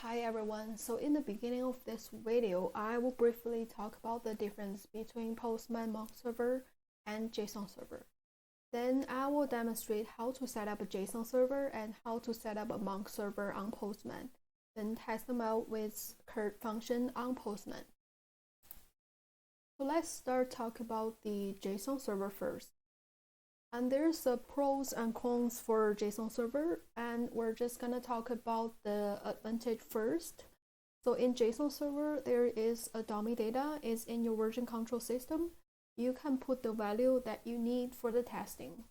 Hi everyone, so in the beginning of this video, I will briefly talk about the difference between Postman Monk server and JSON server. Then I will demonstrate how to set up a JSON server and how to set up a Monk server on Postman, then test them out with cert function on Postman. So let's start talk about the JSON server first. And there's the pros and cons for JSON server, and we're just gonna talk about the advantage first. So in JSON server, there is a dummy data is in your version control system. You can put the value that you need for the testing.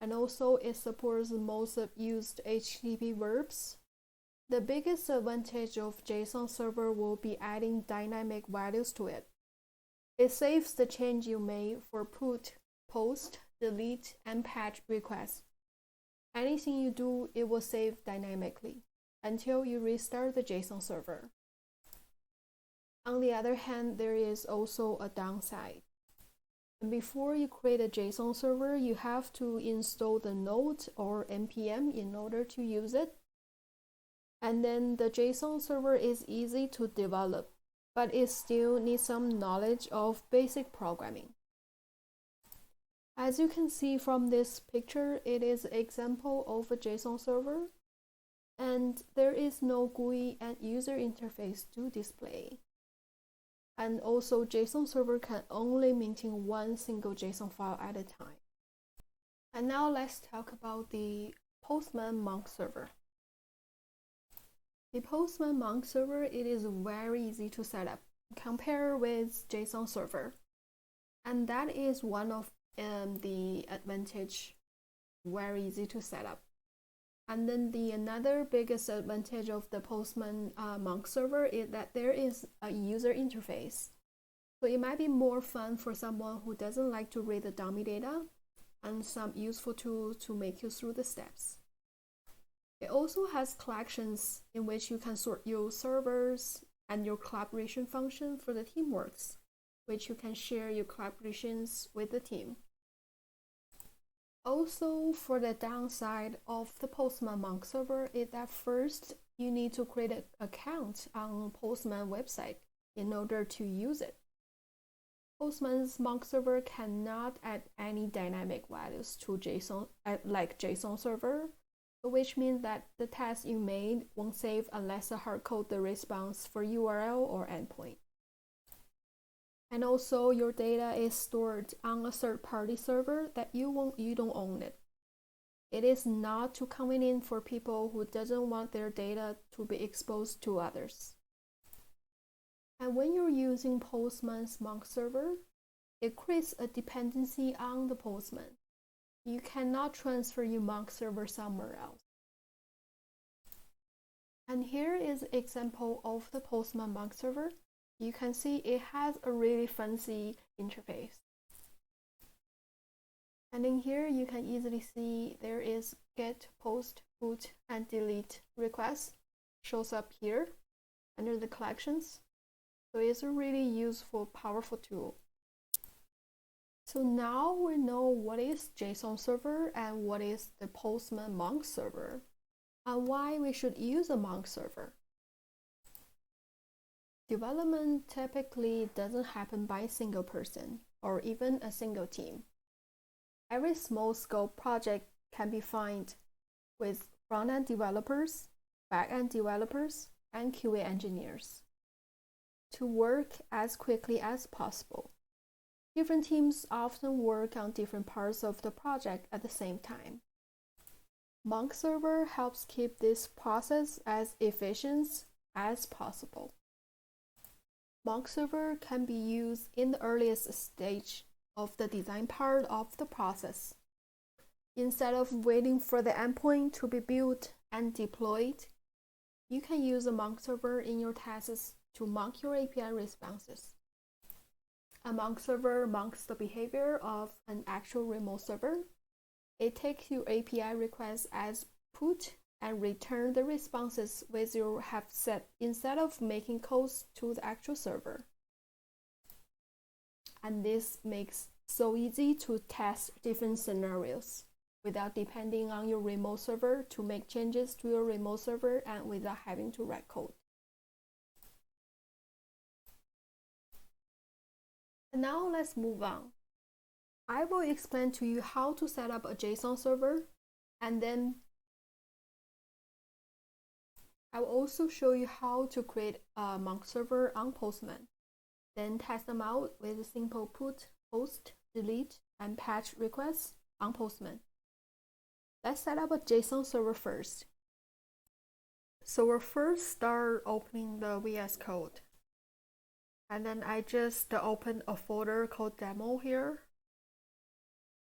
And also it supports most used HTTP verbs. The biggest advantage of JSON server will be adding dynamic values to it. It saves the change you made for put, post, delete, and patch requests. Anything you do, it will save dynamically until you restart the JSON server. On the other hand, there is also a downside. And before you create a JSON server, you have to install the node or npm in order to use it. And then the JSON server is easy to develop, but it still needs some knowledge of basic programming. As you can see from this picture, it is an example of a JSON server, and there is no GUI and user interface to display. And also, JSON server can only maintain one single JSON file at a time. And now let's talk about the Postman Monk server. The Postman Monk server, it is very easy to set up compared with JSON server, and that is one of the advantage, very easy to set up. And then another biggest advantage of the Postman Monk server is that there is a user interface. So it might be more fun for someone who doesn't like to read the dummy data, and some useful tools to make you through the steps. It also has collections in which you can sort your servers and your collaboration function for the teamworks, which you can share your collaborations with the team. Also, for the downside of the Postman Monk server is that first you need to create an account on Postman website in order to use it. Postman's Monk server cannot add any dynamic values to JSON like JSON server, which means that the test you made won't save unless you hardcode the response for URL or endpoint. And also your data is stored on a third-party server that you don't own it. It is not too convenient for people who doesn't want their data to be exposed to others. And when you're using Postman's Monk server, it creates a dependency on the Postman. You cannot transfer your Monk server somewhere else. And here is an example of the Postman Monk server. You can see it has a really fancy interface. And in here, you can easily see there is get, post, put, and delete requests shows up here under the collections. So it's a really useful, powerful tool. So now we know what is JSON server and what is the Postman Monk server, and why we should use a Monk server. Development typically doesn't happen by a single person or even a single team. Every small-scope project can be found with front-end developers, back-end developers, and QA engineers to work as quickly as possible. Different teams often work on different parts of the project at the same time. Monk server helps keep this process as efficient as possible. Monk server can be used in the earliest stage of the design part of the process. Instead of waiting for the endpoint to be built and deployed, you can use a Monk server in your tests to mock your API responses. A Monk server mocks the behavior of an actual remote server. It takes your API requests as put and return the responses with you have set instead of making calls to the actual server. And this makes so easy to test different scenarios without depending on your remote server to make changes to your remote server and without having to write code. And now let's move on. I will explain to you how to set up a JSON server, and then I will also show you how to create a Monk server on Postman. Then test them out with a simple put, post, delete, and patch requests on Postman. Let's set up a JSON server first. So we'll first start opening the VS Code. And then I just opened a folder called demo here.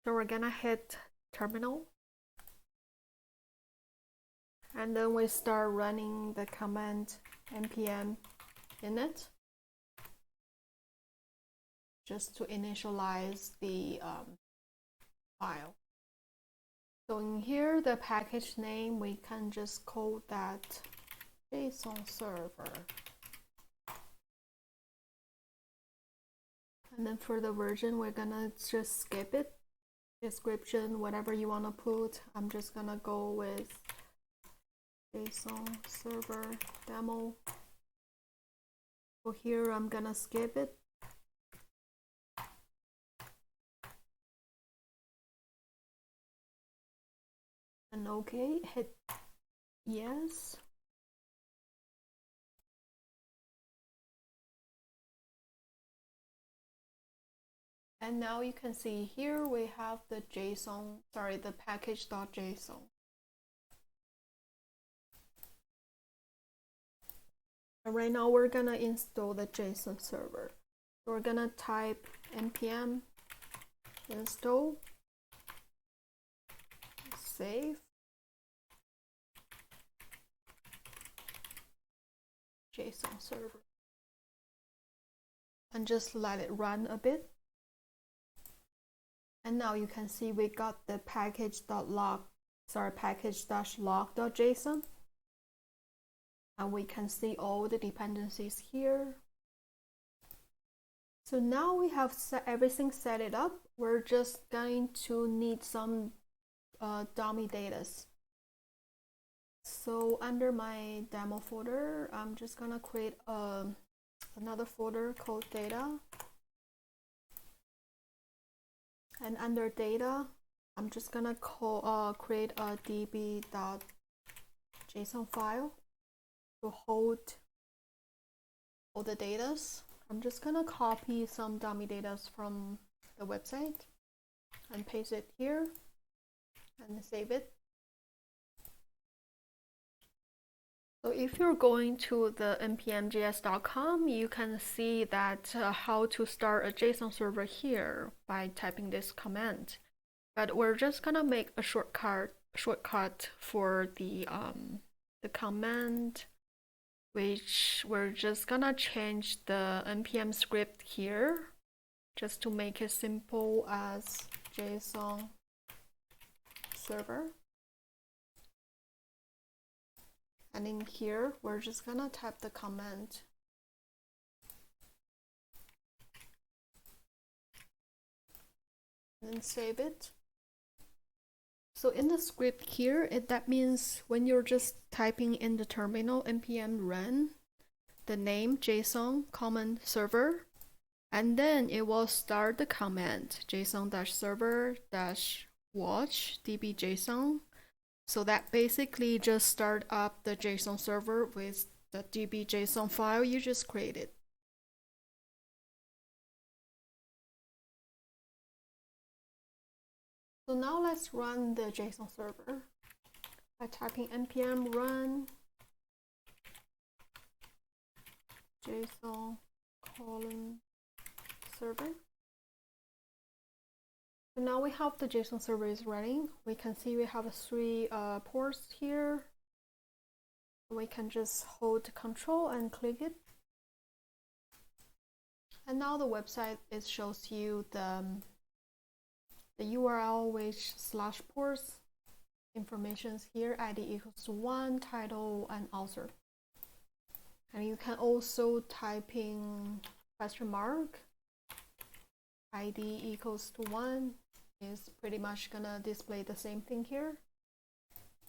So we're gonna hit terminal. And then we start running the command npm init just to initialize the file. So in here, the package name, we can just call that JSON server. And then for the version, we're gonna just skip it. Description, whatever you wanna put. I'm just gonna go with JSON server demo. So here I'm gonna skip it. And okay, hit yes. And now you can see here we have the the package.json. And right now we're gonna install the JSON server. So we're gonna type npm install, save, JSON server, and just let it run a bit. And now you can see we got the package.log.json. And we can see all the dependencies here. So now we have everything set it up. We're just going to need some dummy data. So under my demo folder, I'm just gonna create another folder called data. And under data, I'm just gonna create a db.json file to hold all the data. I'm just gonna copy some dummy data from the website and paste it here and save it. So if you're going to the npmjs.com, you can see that how to start a JSON server here by typing this command. But we're just gonna make a shortcut for the command, which we're just gonna change the npm script here just to make it simple as JSON server. And in here, we're just gonna type the command. And then save it. So in the script here, that means when you're just typing in the terminal npm run, the name JSON command server, and then it will start the command json-server-watch db.json. So that basically just start up the JSON server with the db.json file you just created. So now let's run the JSON server by typing npm run JSON server. So now we have the JSON server is running. We can see we have 3 ports here. We can just hold Control and click it. And now the website shows you the URL which /ports informations here, ID equals to 1, title, and author. And you can also type in question mark, ID equals to 1 is pretty much gonna display the same thing here.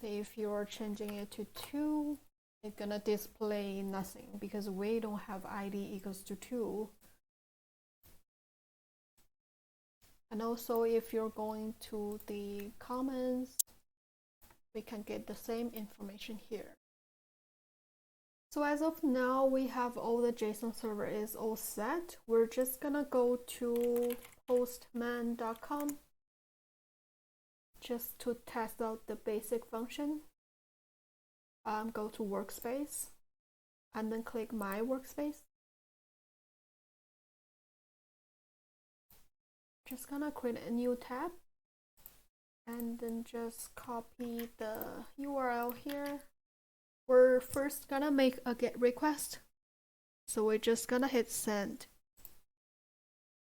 If you're changing it to 2, it's gonna display nothing because we don't have ID equals to 2. And also if you're going to the comments, we can get the same information here. So as of now, we have all the JSON server is all set. We're just gonna go to postman.com just to test out the basic function. Go to workspace and then click my workspace. Just gonna create a new tab and then just copy the URL here. We're first gonna make a GET request. So we're just gonna hit send.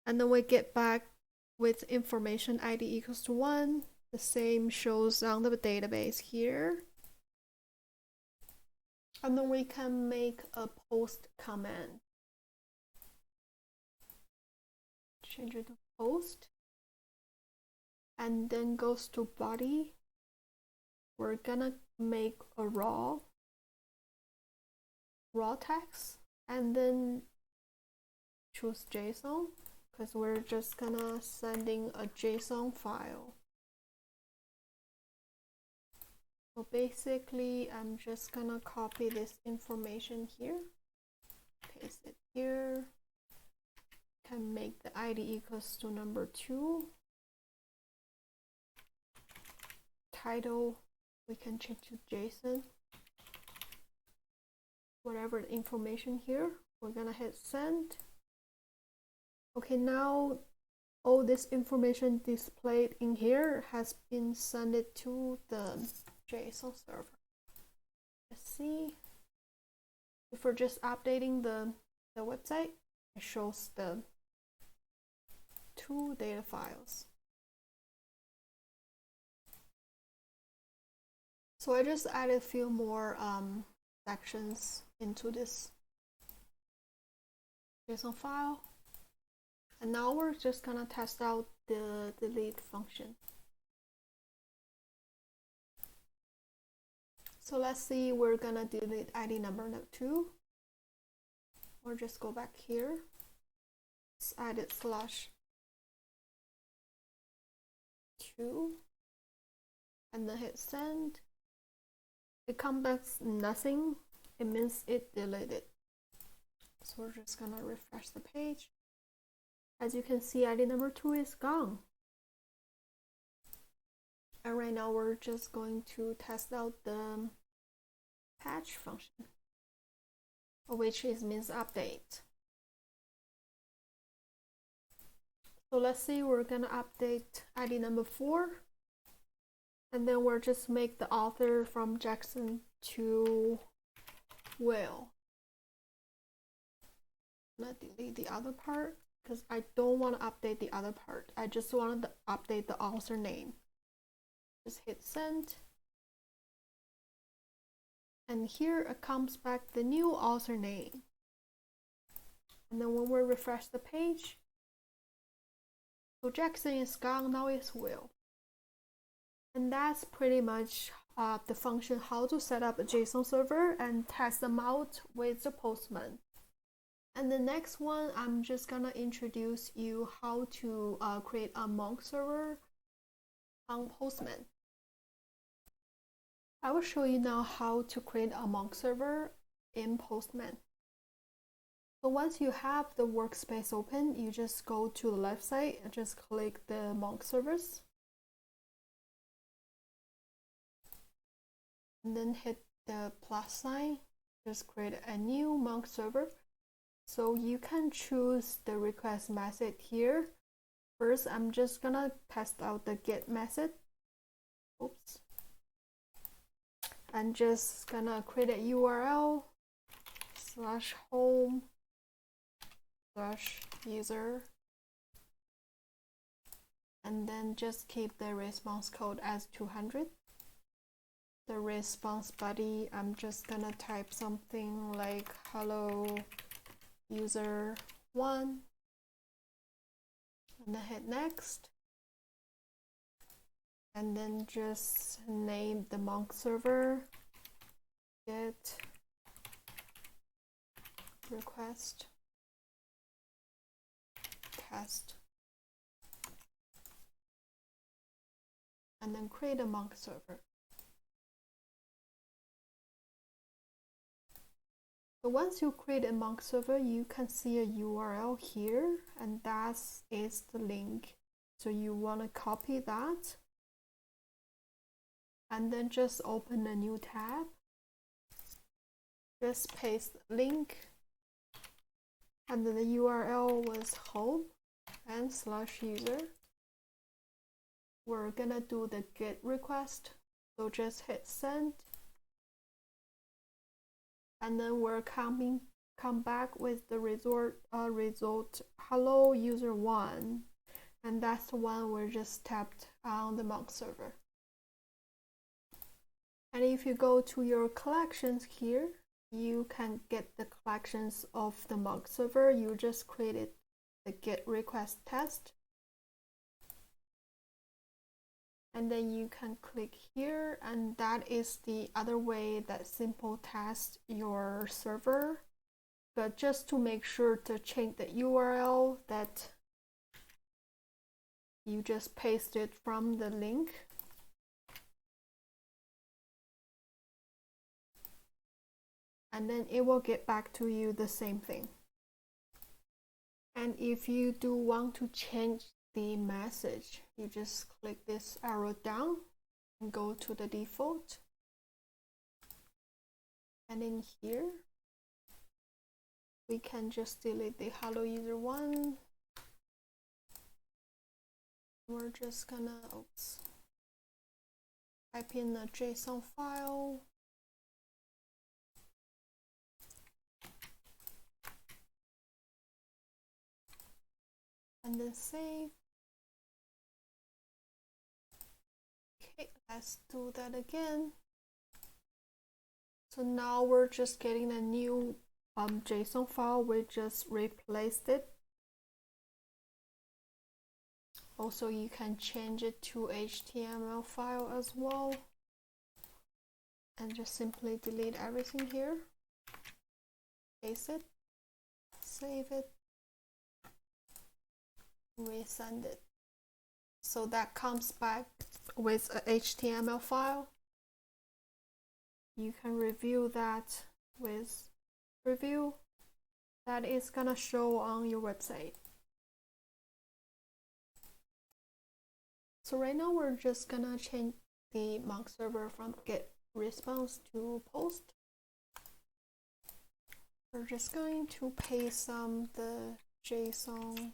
And then we get back with information ID equals to 1. The same shows on the database here. And then we can make a post command. Change it to post. And then goes to body. We're gonna make a raw text and then choose JSON because we're just gonna sending a JSON file. So basically I'm just gonna copy this information here, paste it here, can make the ID equals to number 2. Title we can change to JSON. Whatever the information here, we're gonna hit send. Okay, now all this information displayed in here has been sent to the JSON server. Let's see. If we're just updating the website, it shows the 2 data files. So I just added a few more sections into this JSON file. And now we're just gonna test out the delete function. So let's see, we're gonna delete ID number 2. Or just go back here. Let's add it /2 and then hit send. It comes back nothing. It means it deleted. So we're just gonna refresh the page. As you can see, ID number 2 is gone. And right now we're just going to test out the patch function, which means update. So let's see, we're gonna update ID number 4. And then we'll just make the author from Jackson to Will. I'm gonna delete the other part because I don't want to update the other part. I just wanted to update the author name. Just hit send. And here it comes back the new author name. And then when we refresh the page, so Jackson is gone, now it's Will. And that's pretty much the function how to set up a JSON server and test them out with the Postman. And the next one, I'm just gonna introduce you how to create a Monk server on Postman. I will show you now how to create a Monk server in Postman. So once you have the workspace open, you just go to the left side and just click the Monk servers. And then hit the plus sign, just create a new Monk server. So you can choose the request method here. First, I'm just gonna test out the get method. Oops. I'm just gonna create a URL /home/user and then just keep the response code as 200. The response body, I'm just gonna type something like hello user 1 and then hit next, and then just name the Monk server get request test and then create a monk server. So once you create a monk server, you can see a URL here, and that is the link. So you want to copy that and then just open a new tab. Just paste the link, and then the URL was home and /user. We're gonna do the GET request, so just hit send, and then we're come back with the result hello user 1, and that's the one we just tapped on the monk server. And if you go to your collections here, you can get the collections of the monk server. You just created the GET request test, and then you can click here, and that is the other way that simple test your server. But just to make sure to change the URL, that you just paste it from the link. And then it will get back to you the same thing. And if you do want to change the message, you just click this arrow down and go to the default. And in here, we can just delete the hello user 1. We're just gonna type in a JSON file. And then save. Okay, let's do that again. So now we're just getting a new JSON file. We just replaced it. Also, you can change it to HTML file as well. And just simply delete everything here. Paste it. Save it. Resend it. So that comes back with a HTML file. You can review that with review. That is gonna show on your website. So right now we're just gonna change the monk server from GET response to post. We're just going to paste some the JSON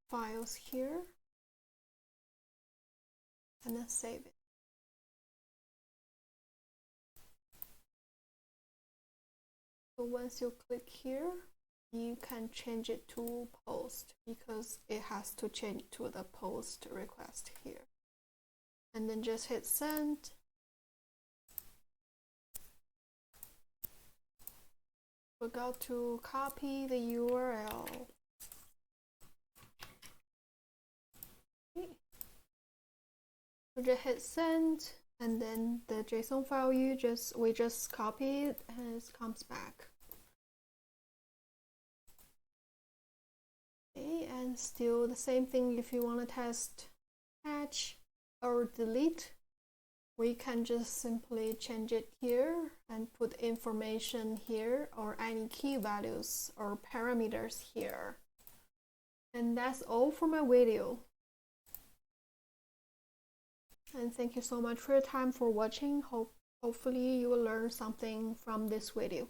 files here and then save it. So once you click here, you can change it to post because it has to change to the post request here. And then just hit send. We got to copy the URL. Okay. We just hit send, and then the JSON file we just copy it and it comes back. Okay, and still the same thing. If you want to test patch or delete, we can just simply change it here and put information here or any key values or parameters here. And that's all for my video. And thank you so much for your time for watching. Hopefully you will learn something from this video.